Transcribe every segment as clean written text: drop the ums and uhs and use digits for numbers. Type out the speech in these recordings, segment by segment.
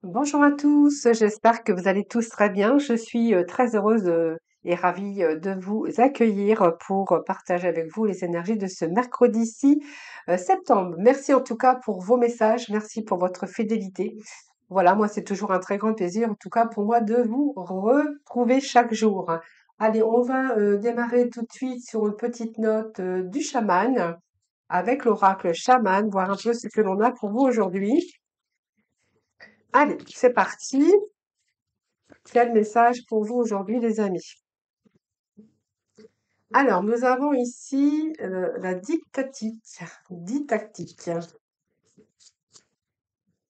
Bonjour à tous, j'espère que vous allez tous très bien. Je suis très heureuse et ravie de vous accueillir pour partager avec vous les énergies de ce mercredi 6 septembre. Merci en tout cas pour vos messages, merci pour votre fidélité. Voilà, moi c'est toujours un très grand plaisir en tout cas pour moi de vous retrouver chaque jour. Allez, on va démarrer tout de suite sur une petite note du chaman avec l'oracle chaman, voir un peu ce que l'on a pour vous aujourd'hui. Allez, c'est parti. Quel message pour vous aujourd'hui, les amis? Alors, nous avons ici la didactique,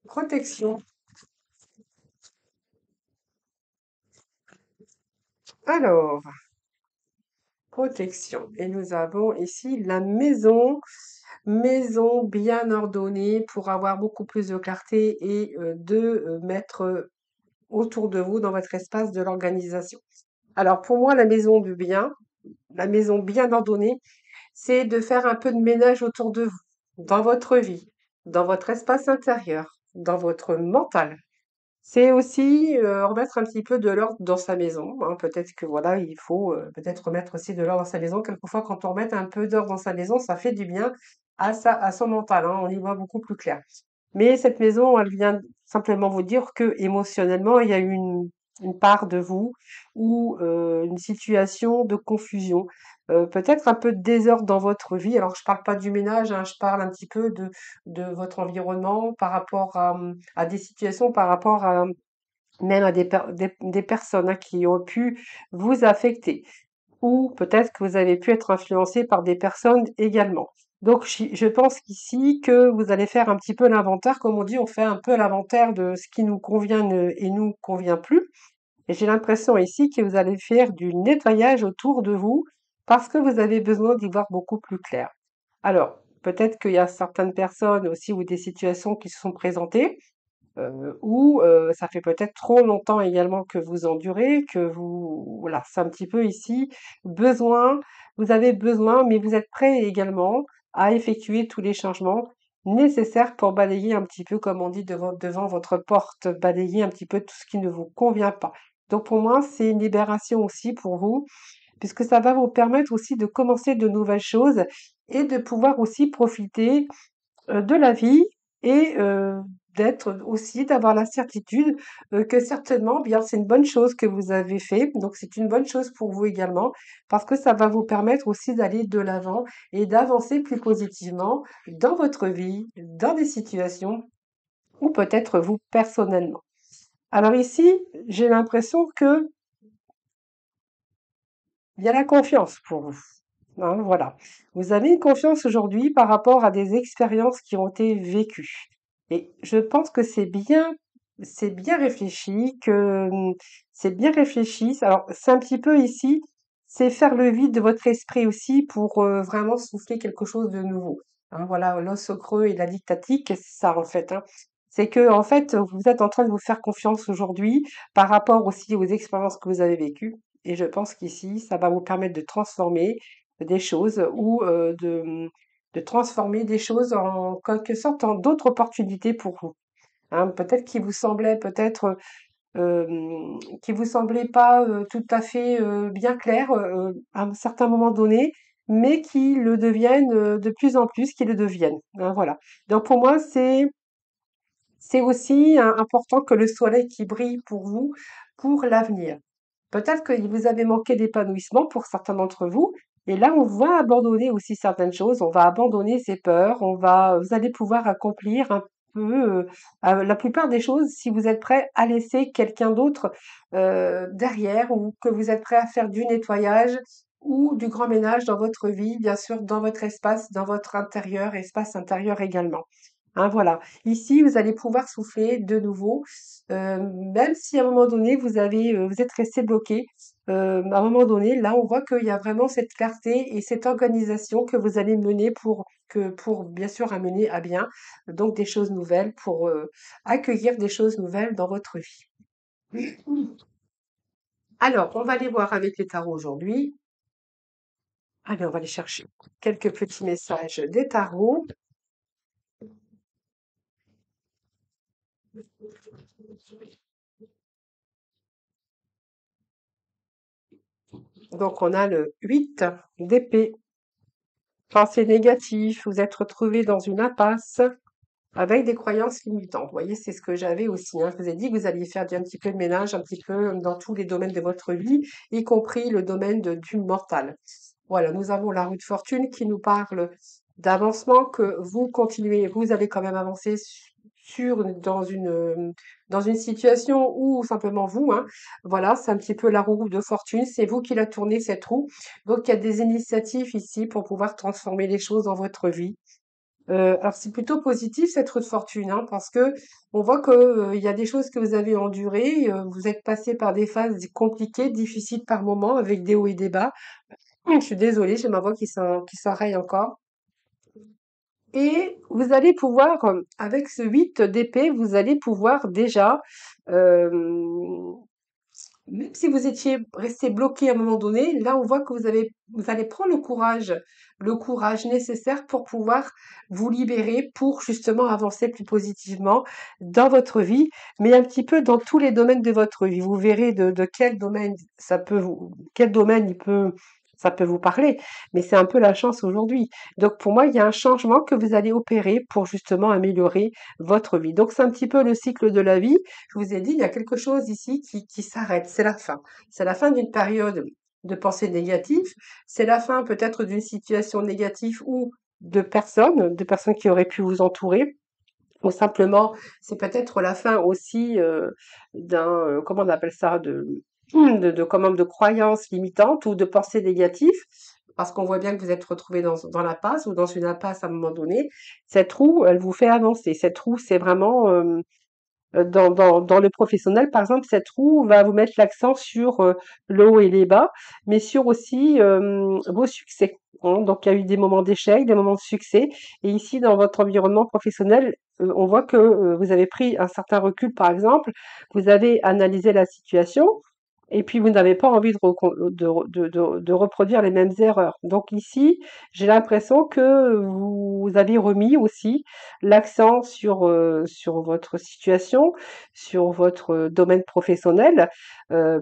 protection. Alors, protection. Et nous avons ici la maison bien ordonnée pour avoir beaucoup plus de clarté et de mettre autour de vous dans votre espace de l'organisation. Alors, pour moi, la maison bien ordonnée, c'est de faire un peu de ménage autour de vous, dans votre vie, dans votre espace intérieur, dans votre mental. C'est aussi remettre un petit peu de l'ordre dans sa maison, hein. Peut-être que voilà, il faut peut-être remettre aussi de l'ordre dans sa maison. Quelquefois, quand on remet un peu d'ordre dans sa maison, ça fait du bien à son mental, hein. On y voit beaucoup plus clair. Mais cette maison, elle vient simplement vous dire que émotionnellement, il y a une part de vous ou une situation de confusion, peut-être un peu de désordre dans votre vie. Alors, je parle pas du ménage, hein, je parle un petit peu de votre environnement par rapport à des situations, par rapport à même à des personnes hein, qui ont pu vous affecter ou peut-être que vous avez pu être influencé par des personnes également. Donc, je pense qu'ici, que vous allez faire un petit peu l'inventaire, comme on dit, on fait un peu l'inventaire de ce qui nous convient et nous convient plus. Et j'ai l'impression ici que vous allez faire du nettoyage autour de vous parce que vous avez besoin d'y voir beaucoup plus clair. Alors, peut-être qu'il y a certaines personnes aussi ou des situations qui se sont présentées ou ça fait peut-être trop longtemps également que vous endurez, que vous voilà, c'est un petit peu ici besoin vous avez besoin, mais vous êtes prêt également à effectuer tous les changements nécessaires pour balayer un petit peu, comme on dit, devant votre porte, balayer un petit peu tout ce qui ne vous convient pas. Donc pour moi, c'est une libération aussi pour vous, puisque ça va vous permettre aussi de commencer de nouvelles choses et de pouvoir aussi profiter de la vie et d'être aussi d'avoir la certitude, que certainement, bien, c'est une bonne chose que vous avez fait, donc c'est une bonne chose pour vous également, parce que ça va vous permettre aussi d'aller de l'avant et d'avancer plus positivement dans votre vie, dans des situations ou peut-être vous personnellement. Alors ici, j'ai l'impression que il y a la confiance pour vous, hein, voilà. Vous avez une confiance aujourd'hui par rapport à des expériences qui ont été vécues. Et je pense que c'est bien réfléchi, c'est bien réfléchi. Alors, c'est un petit peu ici, c'est faire le vide de votre esprit aussi pour vraiment souffler quelque chose de nouveau. Hein, voilà, l'os au creux et la dictatique, c'est ça en fait, hein. C'est que en fait, vous êtes en train de vous faire confiance aujourd'hui par rapport aussi aux expériences que vous avez vécues. Et je pense qu'ici, ça va vous permettre de transformer des choses ou de transformer des choses en quelque sorte en d'autres opportunités pour vous. Hein. Peut-être qui vous semblait peut-être qui vous semblait pas tout à fait bien clair à un certain moment donné, mais qui le deviennent de plus en plus, qui le deviennent. Hein, voilà. Donc pour moi, c'est aussi important que le soleil qui brille pour vous pour l'avenir. Peut-être que vous avez manqué d'épanouissement pour certains d'entre vous. Et là, on va abandonner aussi certaines choses. On va abandonner ses peurs. Vous allez pouvoir accomplir un peu la plupart des choses si vous êtes prêt à laisser quelqu'un d'autre derrière ou que vous êtes prêt à faire du nettoyage ou du grand ménage dans votre vie, bien sûr, dans votre espace, dans votre intérieur, espace intérieur également. Hein, voilà. Ici, vous allez pouvoir souffler de nouveau, même si à un moment donné vous êtes resté bloqué. À un moment donné, là, on voit qu'il y a vraiment cette clarté et cette organisation que vous allez mener pour bien sûr amener à bien donc des choses nouvelles, pour accueillir des choses nouvelles dans votre vie. Alors, on va aller voir avec les tarots aujourd'hui. Allez, on va aller chercher quelques petits messages des tarots. Donc on a le 8 d'épée. Pensée négative, vous êtes retrouvé dans une impasse avec des croyances limitantes. Vous voyez, c'est ce que j'avais aussi, hein. Je vous ai dit que vous alliez faire un petit peu de ménage, un petit peu dans tous les domaines de votre vie, y compris le domaine du mental. Voilà, nous avons la roue de fortune qui nous parle d'avancement, que vous continuez, vous allez quand même avancer dans une situation où simplement vous, hein, voilà, c'est un petit peu la roue de fortune, c'est vous qui la tournez cette roue. Donc il y a des initiatives ici pour pouvoir transformer les choses dans votre vie. Alors c'est plutôt positif cette roue de fortune, hein, parce que on voit que, il y a des choses que vous avez endurées, vous êtes passé par des phases compliquées, difficiles par moments, avec des hauts et des bas. Je suis désolée, j'ai ma voix qui s'enraye encore. Et vous allez pouvoir, avec ce 8 d'épée, vous allez pouvoir déjà, hem, même si vous étiez resté bloqué à un moment donné, là, on voit que vous allez prendre le courage nécessaire pour pouvoir vous libérer, pour justement avancer plus positivement dans votre vie, mais un petit peu dans tous les domaines de votre vie. Vous verrez de quel domaine quel domaine ça peut vous parler, mais c'est un peu la chance aujourd'hui. Donc pour moi, il y a un changement que vous allez opérer pour justement améliorer votre vie. Donc c'est un petit peu le cycle de la vie. Je vous ai dit, il y a quelque chose ici qui s'arrête, c'est la fin. C'est la fin d'une période de pensée négative, c'est la fin peut-être d'une situation négative ou de personnes qui auraient pu vous entourer, ou simplement, c'est peut-être la fin aussi comment on appelle ça, de croyances limitantes ou de pensées négatives, parce qu'on voit bien que vous êtes retrouvé dans la passe ou dans une impasse à un moment donné. Cette roue, elle vous fait avancer. Cette roue, c'est vraiment dans le professionnel, par exemple, cette roue va vous mettre l'accent sur le haut et les bas, mais sur aussi vos succès, hein. Donc, il y a eu des moments d'échec, des moments de succès. Et ici, dans votre environnement professionnel, on voit que vous avez pris un certain recul, par exemple, vous avez analysé la situation. Et puis, vous n'avez pas envie de reproduire les mêmes erreurs. Donc ici, j'ai l'impression que vous avez remis aussi l'accent sur votre situation, sur votre domaine professionnel,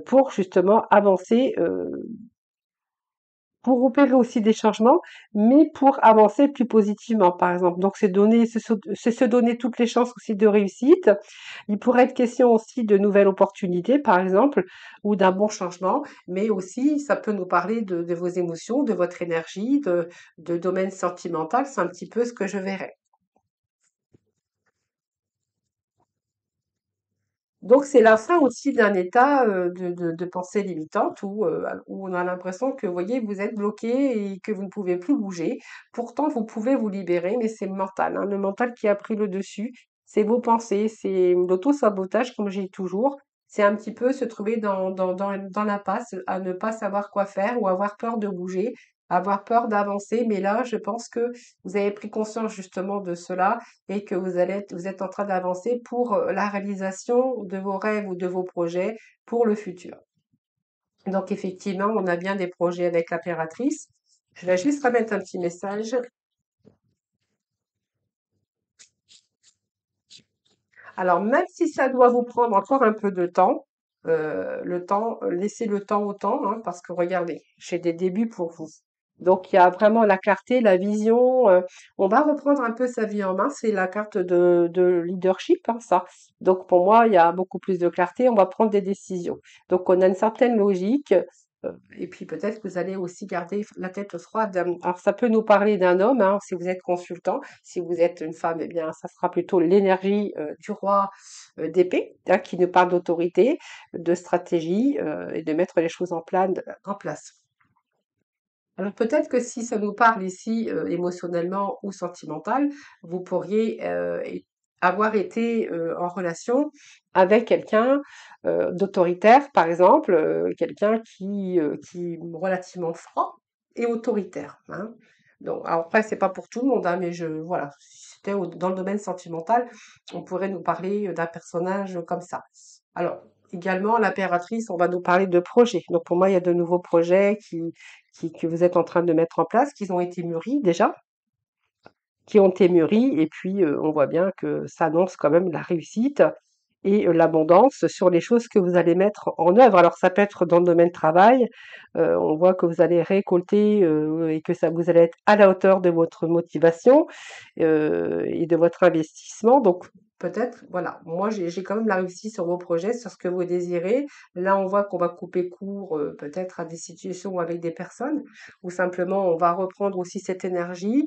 pour justement avancer, pour opérer aussi des changements, mais pour avancer plus positivement, par exemple. Donc c'est se donner toutes les chances aussi de réussite. Il pourrait être question aussi de nouvelles opportunités, par exemple, ou d'un bon changement, mais aussi ça peut nous parler de vos émotions, de votre énergie, de domaine sentimental. C'est un petit peu ce que je verrais. Donc c'est la fin aussi d'un état, de pensée limitante où on a l'impression que, vous voyez, vous êtes bloqué et que vous ne pouvez plus bouger. Pourtant, vous pouvez vous libérer, mais c'est le mental, hein, le mental qui a pris le dessus. C'est vos pensées, c'est l'auto-sabotage, comme j'ai dit toujours. C'est un petit peu se trouver dans l'impasse, à ne pas savoir quoi faire ou avoir peur de bouger, avoir peur d'avancer. Mais là, je pense que vous avez pris conscience justement de cela et que vous êtes en train d'avancer pour la réalisation de vos rêves ou de vos projets pour le futur. Donc effectivement, on a bien des projets avec l'impératrice. Je vais juste remettre un petit message. Alors même si ça doit vous prendre encore un peu de temps, laissez le temps au temps, hein, parce que regardez, j'ai des débuts pour vous. Donc il y a vraiment la clarté, la vision. On va reprendre un peu sa vie en main. C'est la carte de leadership, hein, ça. Donc pour moi, il y a beaucoup plus de clarté. On va prendre des décisions. Donc on a une certaine logique. Et puis peut-être que vous allez aussi garder la tête froide. Alors ça peut nous parler d'un homme, hein, si vous êtes consultant. Si vous êtes une femme, eh bien ça sera plutôt l'énergie du roi d'épée, hein, qui nous parle d'autorité, de stratégie et de mettre les choses en place. Alors peut-être que si ça nous parle ici émotionnellement ou sentimental, vous pourriez avoir été en relation avec quelqu'un d'autoritaire, par exemple, quelqu'un qui est relativement franc et autoritaire, hein. Donc alors après c'est pas pour tout le monde, hein, mais voilà, si c'était dans le domaine sentimental, on pourrait nous parler d'un personnage comme ça. Alors également l'impératrice, on va nous parler de projets. Donc pour moi il y a de nouveaux projets que vous êtes en train de mettre en place, qu'ils ont été mûris déjà. qui ont été mûries et puis on voit bien que ça annonce quand même la réussite et l'abondance sur les choses que vous allez mettre en œuvre. Alors ça peut être dans le domaine travail, on voit que vous allez récolter, et que ça vous allez être à la hauteur de votre motivation, et de votre investissement. Donc peut-être, voilà, moi j'ai quand même la réussite sur vos projets, sur ce que vous désirez. Là, on voit qu'on va couper court, peut-être à des situations ou avec des personnes, ou simplement on va reprendre aussi cette énergie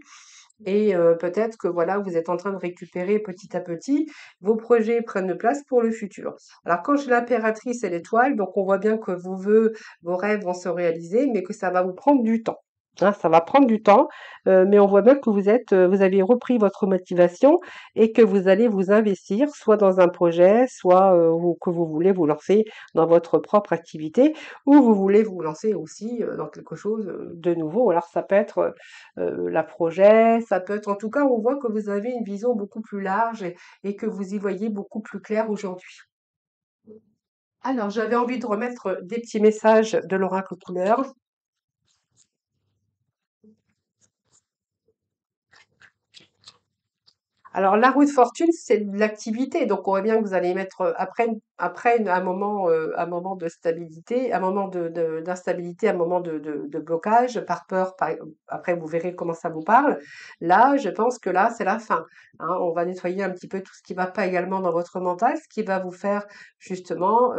et peut-être que voilà, vous êtes en train de récupérer petit à petit, vos projets prennent place pour le futur. Alors quand j'ai l'impératrice et l'étoile, donc on voit bien que vos rêves vont se réaliser, mais que ça va vous prendre du temps. Hein, ça va prendre du temps, mais on voit bien que vous avez repris votre motivation et que vous allez vous investir soit dans un projet, soit que vous voulez vous lancer dans votre propre activité, ou vous voulez vous lancer aussi dans quelque chose de nouveau. Alors ça peut être la projet, ça peut être en tout cas, on voit que vous avez une vision beaucoup plus large et que vous y voyez beaucoup plus clair aujourd'hui. Alors, j'avais envie de remettre des petits messages de l'oracle couleur. Alors, la roue de fortune, c'est de l'activité. Donc, on voit bien que vous allez mettre un moment de stabilité, un moment d'instabilité, un moment de blocage, par peur. Après, vous verrez comment ça vous parle. Là, je pense que là, c'est la fin. Hein. On va nettoyer un petit peu tout ce qui va pas également dans votre mental, ce qui va vous faire justement,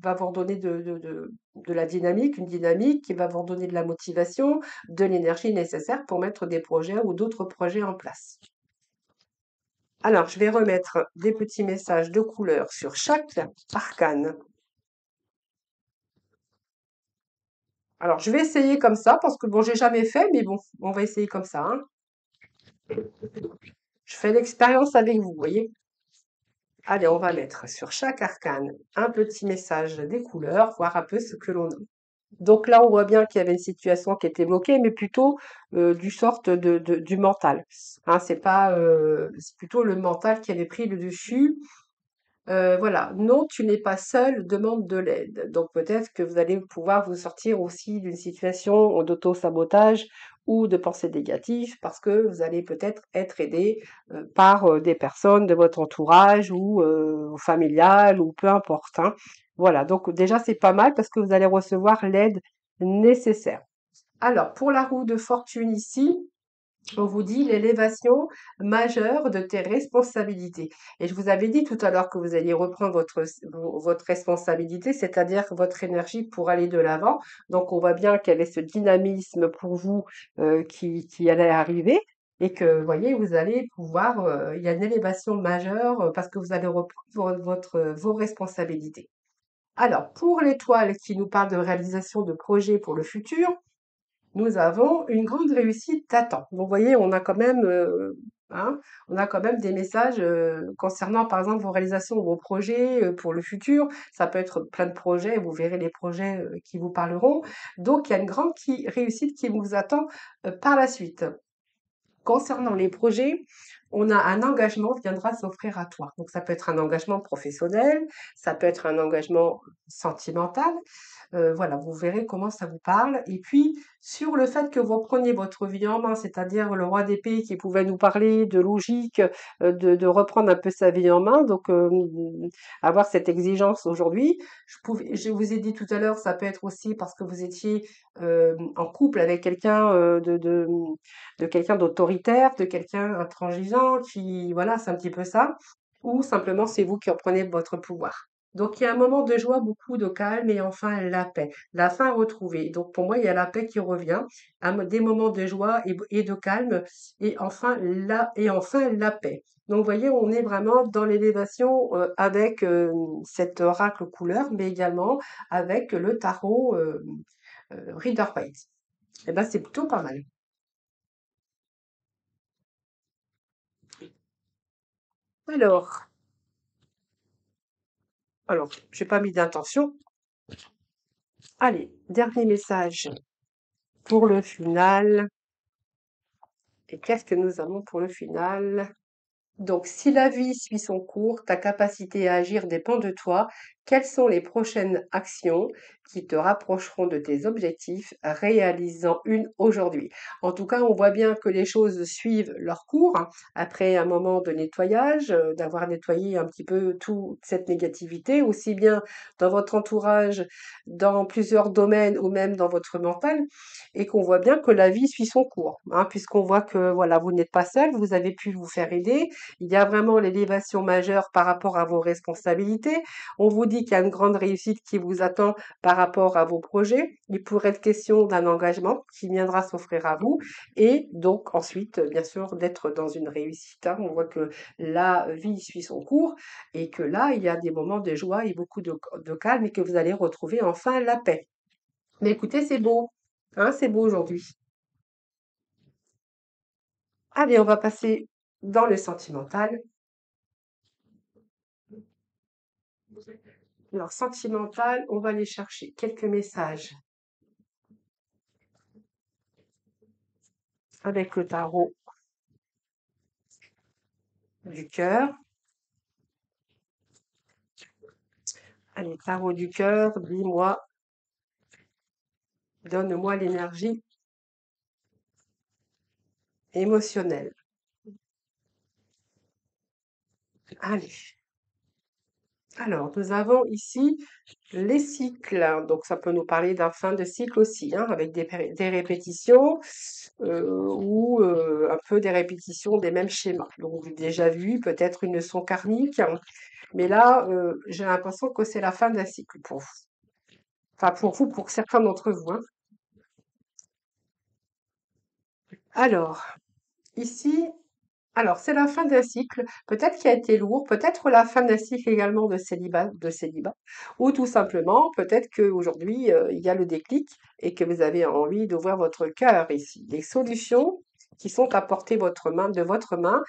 va vous redonner de la dynamique, une dynamique qui va vous redonner de la motivation, de l'énergie nécessaire pour mettre des projets ou d'autres projets en place. Alors, je vais remettre des petits messages de couleur sur chaque arcane. Alors, je vais essayer comme ça parce que bon, j'ai jamais fait, mais bon, on va essayer comme ça, hein. Je fais l'expérience avec vous, voyez. Allez, on va mettre sur chaque arcane un petit message des couleurs, voir un peu ce que l'on a. Donc là, on voit bien qu'il y avait une situation qui était bloquée, mais plutôt du sort du mental. Hein, c'est plutôt le mental qui avait pris le dessus. Voilà, non, tu n'es pas seul, demande de l'aide. Donc peut-être que vous allez pouvoir vous sortir aussi d'une situation d'auto-sabotage ou de pensée négative parce que vous allez peut-être être aidé par des personnes de votre entourage ou familial ou peu importe, hein. Voilà, donc déjà c'est pas mal parce que vous allez recevoir l'aide nécessaire. Alors, pour la roue de fortune ici, on vous dit l'élévation majeure de tes responsabilités. Et je vous avais dit tout à l'heure que vous alliez reprendre votre responsabilité, c'est-à-dire votre énergie pour aller de l'avant. Donc, on voit bien qu'il y avait ce dynamisme pour vous qui allait arriver et que, vous voyez, vous allez pouvoir, il y a une élévation majeure parce que vous allez reprendre vos responsabilités. Alors, pour l'étoile qui nous parle de réalisation de projets pour le futur, nous avons une grande réussite t'attend. Donc, vous voyez, hein, on a quand même des messages concernant, par exemple, vos réalisations, vos projets pour le futur. Ça peut être plein de projets, vous verrez les projets qui vous parleront. Donc, il y a une grande réussite qui vous attend par la suite. Concernant les projets, on a un engagement viendra s'offrir à toi. Donc, ça peut être un engagement professionnel, ça peut être un engagement sentimental. Voilà, vous verrez comment ça vous parle. Et puis, sur le fait que vous preniez votre vie en main, c'est-à-dire le roi d'épée qui pouvait nous parler de logique, de reprendre un peu sa vie en main, donc avoir cette exigence aujourd'hui. Je vous ai dit tout à l'heure, ça peut être aussi parce que vous étiez en couple avec quelqu'un de quelqu'un d'autoritaire, de quelqu'un intransigeant, qui, voilà, c'est un petit peu ça, ou simplement c'est vous qui reprenez votre pouvoir. Donc il y a un moment de joie, beaucoup de calme et enfin la paix, la fin retrouvée. Donc pour moi, il y a la paix qui revient, des moments de joie et de calme et enfin la paix. Donc vous voyez, on est vraiment dans l'élévation avec cet oracle couleur, mais également avec le tarot Rider-Waite. Et ben c'est plutôt pas mal. Alors, j'ai pas mis d'intention. Allez, dernier message pour le final. Et qu'est-ce que nous avons pour le final? Donc, si la vie suit son cours, ta capacité à agir dépend de toi. Quelles sont les prochaines actions qui te rapprocheront de tes objectifs, réalisant une aujourd'hui? En tout cas, on voit bien que les choses suivent leur cours, hein, après un moment de nettoyage, d'avoir nettoyé un petit peu toute cette négativité, aussi bien dans votre entourage, dans plusieurs domaines ou même dans votre mental, et qu'on voit bien que la vie suit son cours, hein, puisqu'on voit que voilà, vous n'êtes pas seul, vous avez pu vous faire aider. Il y a vraiment l'élévation majeure par rapport à vos responsabilités. On vous dit qu'il y a une grande réussite qui vous attend par rapport à vos projets. Il pourrait être question d'un engagement qui viendra s'offrir à vous et donc ensuite, bien sûr, d'être dans une réussite, hein. On voit que la vie suit son cours et que là, il y a des moments de joie et beaucoup de calme et que vous allez retrouver enfin la paix. Mais écoutez, c'est beau, hein, c'est beau aujourd'hui. Allez, on va passer dans le sentimental. Alors, sentimental, on va aller chercher quelques messages avec le tarot du cœur. Allez, tarot du cœur, dis-moi, donne-moi l'énergie émotionnelle. Allez. Alors, nous avons ici les cycles. Donc, ça peut nous parler d'un fin de cycle aussi, hein, avec des répétitions ou un peu des répétitions des mêmes schémas. Donc, déjà vu, peut-être une leçon karmique. Mais là, j'ai l'impression que c'est la fin d'un cycle pour vous. Enfin, pour vous, pour certains d'entre vous, hein. Alors, ici, alors, c'est la fin d'un cycle, peut-être qui a été lourd, peut-être la fin d'un cycle également de célibat, ou tout simplement, peut-être qu'aujourd'hui, il y a le déclic et que vous avez envie d'ouvrir votre cœur ici. Des solutions qui sont à portée de votre main,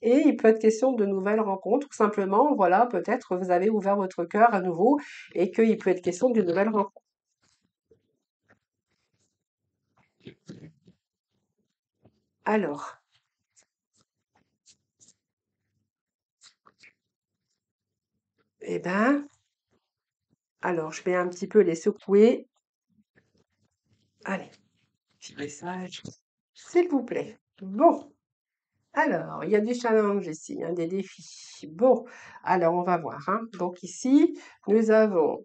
et il peut être question de nouvelles rencontres, tout simplement, voilà, peut-être vous avez ouvert votre cœur à nouveau et qu'il peut être question d'une nouvelle rencontre. Alors, eh ben, alors je vais un petit peu les secouer. Allez, petit message. S'il vous plaît. Bon, alors, il y a des challenges ici, hein, des défis. Bon, alors on va voir, hein. Donc ici, nous avons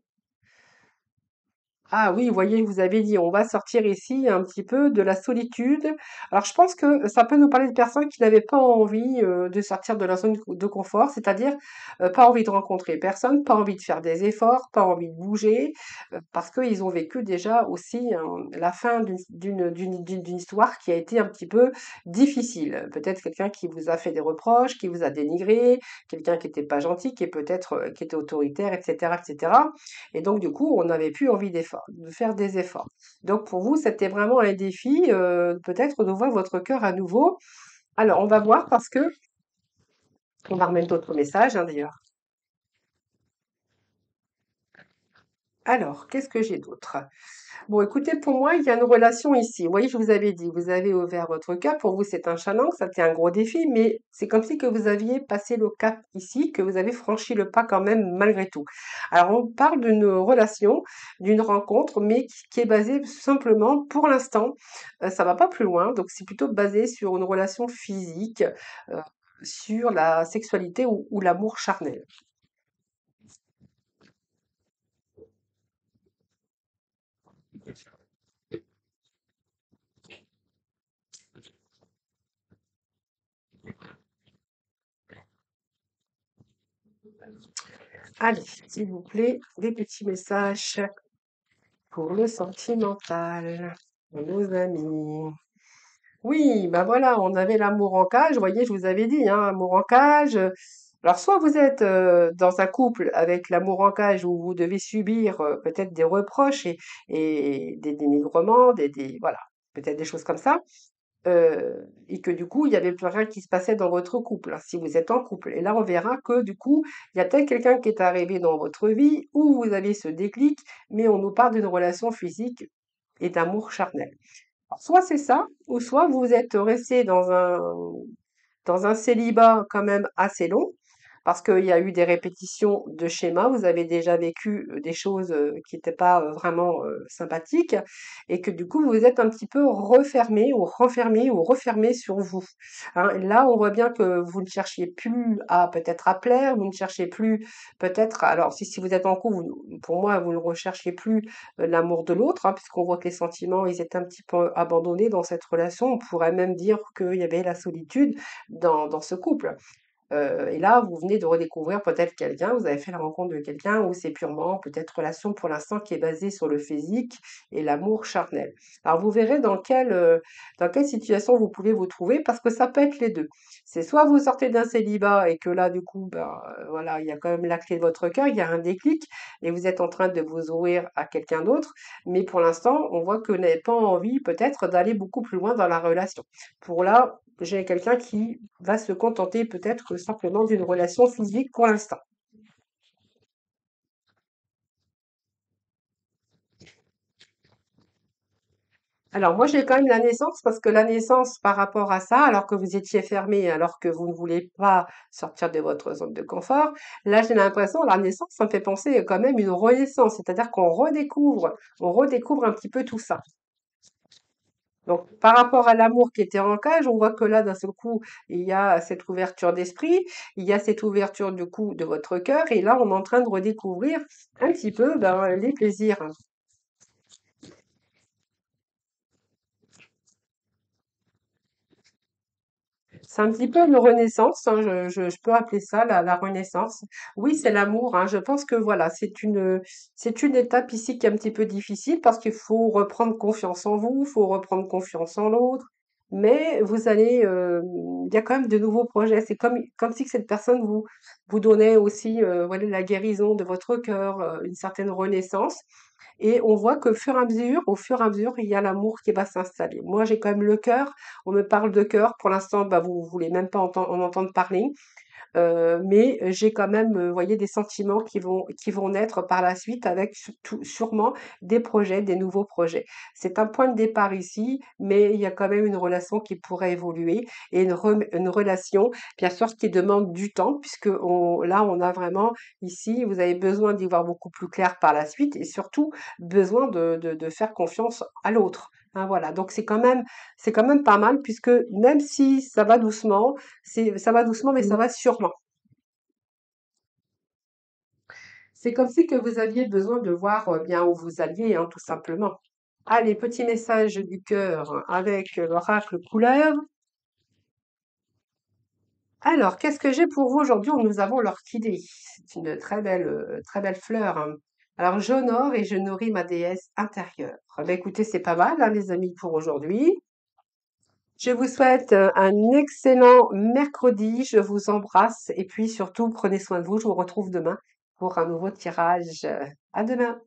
ah oui, vous voyez, je vous avais dit, on va sortir ici un petit peu de la solitude. Alors, je pense que ça peut nous parler de personnes qui n'avaient pas envie de sortir de leur zone de confort, c'est-à-dire pas envie de rencontrer personne, pas envie de faire des efforts, pas envie de bouger, parce qu'ils ont vécu déjà aussi la fin d'une histoire qui a été un petit peu difficile. Peut-être quelqu'un qui vous a fait des reproches, qui vous a dénigré, quelqu'un qui n'était pas gentil, qui est peut-être qui était autoritaire, etc., etc. Et donc, du coup, on n'avait plus envie de faire des efforts. Donc, pour vous, c'était vraiment un défi, peut-être d'ouvrir votre cœur à nouveau. Alors, on va voir parce que on va remettre d'autres messages, hein, d'ailleurs. Alors, qu'est-ce que j'ai d'autre? Bon, écoutez, pour moi, il y a une relation ici. Vous voyez, je vous avais dit, vous avez ouvert votre cœur. Pour vous, c'est un challenge, ça c'est un gros défi, mais c'est comme si que vous aviez passé le cap ici, que vous avez franchi le pas quand même malgré tout. Alors, on parle d'une relation, d'une rencontre, mais qui est basée simplement, pour l'instant, ça va pas plus loin, donc c'est plutôt basé sur une relation physique, euh, sur la sexualité ou l'amour charnel. Allez, s'il vous plaît, des petits messages pour le sentimental, pour nos amis. Oui, bah voilà, on avait l'amour en cage. Vous voyez, je vous avais dit, hein, amour en cage. Alors, soit vous êtes dans un couple avec l'amour en cage où vous devez subir peut-être des reproches et des dénigrements, voilà, peut-être des choses comme ça, et que du coup, il y avait plus rien qui se passait dans votre couple, hein, si vous êtes en couple. Et là, on verra que du coup, il y a peut-être quelqu'un qui est arrivé dans votre vie où vous avez ce déclic, mais on nous parle d'une relation physique et d'amour charnel. Alors, soit c'est ça, ou soit vous êtes resté dans un célibat quand même assez long, parce qu'il y a eu des répétitions de schémas, vous avez déjà vécu des choses qui n'étaient pas vraiment sympathiques, et que du coup vous êtes un petit peu renfermé ou refermé sur vous. Hein. Là, on voit bien que vous ne cherchiez plus à peut-être à plaire, vous ne cherchez plus peut-être, alors si vous êtes en couple, pour moi, vous ne recherchez plus l'amour de l'autre, hein, puisqu'on voit que les sentiments, ils étaient un petit peu abandonnés dans cette relation. On pourrait même dire qu'il y avait la solitude dans ce couple. Et là, vous venez de redécouvrir peut-être quelqu'un, vous avez fait la rencontre de quelqu'un où c'est purement peut-être relation pour l'instant qui est basée sur le physique et l'amour charnel. Alors vous verrez dans quelle situation vous pouvez vous trouver parce que ça peut être les deux. C'est soit vous sortez d'un célibat et que là du coup, ben, voilà, il y a quand même la clé de votre cœur, il y a un déclic et vous êtes en train de vous ouvrir à quelqu'un d'autre, mais pour l'instant, on voit que vous n'avez pas envie peut-être d'aller beaucoup plus loin dans la relation. Pour là, j'ai quelqu'un qui va se contenter peut-être simplement d'une relation physique pour l'instant. Alors moi j'ai quand même la naissance parce que la naissance par rapport à ça, alors que vous étiez fermé, alors que vous ne voulez pas sortir de votre zone de confort, là j'ai l'impression la naissance ça me fait penser quand même une renaissance, c'est-à-dire on redécouvre un petit peu tout ça. Donc, par rapport à l'amour qui était en cage, on voit que là, d'un seul coup, il y a cette ouverture d'esprit, il y a cette ouverture du coup de votre cœur, et là, on est en train de redécouvrir un petit peu ben, les plaisirs. C'est un petit peu une renaissance, hein, je peux appeler ça la renaissance. Oui, c'est l'amour, hein. Je pense que voilà, c'est une étape ici qui est un petit peu difficile parce qu'il faut reprendre confiance en vous, il faut reprendre confiance en l'autre. Mais vous allez, il y a quand même de nouveaux projets. C'est comme si cette personne vous donnait aussi, voilà, la guérison de votre cœur, une certaine renaissance. Et on voit que au fur et à mesure, il y a l'amour qui va s'installer. Moi, j'ai quand même le cœur. On me parle de cœur. Pour l'instant, bah, vous voulez même pas en entendre parler. Mais j'ai quand même, voyez, des sentiments qui vont naître par la suite avec surtout sûrement des projets, des nouveaux projets. C'est un point de départ ici, mais il y a quand même une relation qui pourrait évoluer et une relation, bien sûr, qui demande du temps puisque là, on a vraiment ici, vous avez besoin d'y voir beaucoup plus clair par la suite et surtout besoin de faire confiance à l'autre. Hein, voilà, donc c'est quand même pas mal puisque même si ça va doucement, ça va doucement, mais ça va sûrement. C'est comme si que vous aviez besoin de voir bien où vous alliez, hein, tout simplement. Allez, petit message du cœur avec l'oracle couleur. Alors, qu'est-ce que j'ai pour vous aujourd'hui? Nous avons l'orchidée. C'est une très belle fleur, hein. Alors, j'honore et je nourris ma déesse intérieure. Eh ben, écoutez, c'est pas mal, hein, les amis, pour aujourd'hui. Je vous souhaite un excellent mercredi. Je vous embrasse et puis surtout, prenez soin de vous. Je vous retrouve demain pour un nouveau tirage. À demain.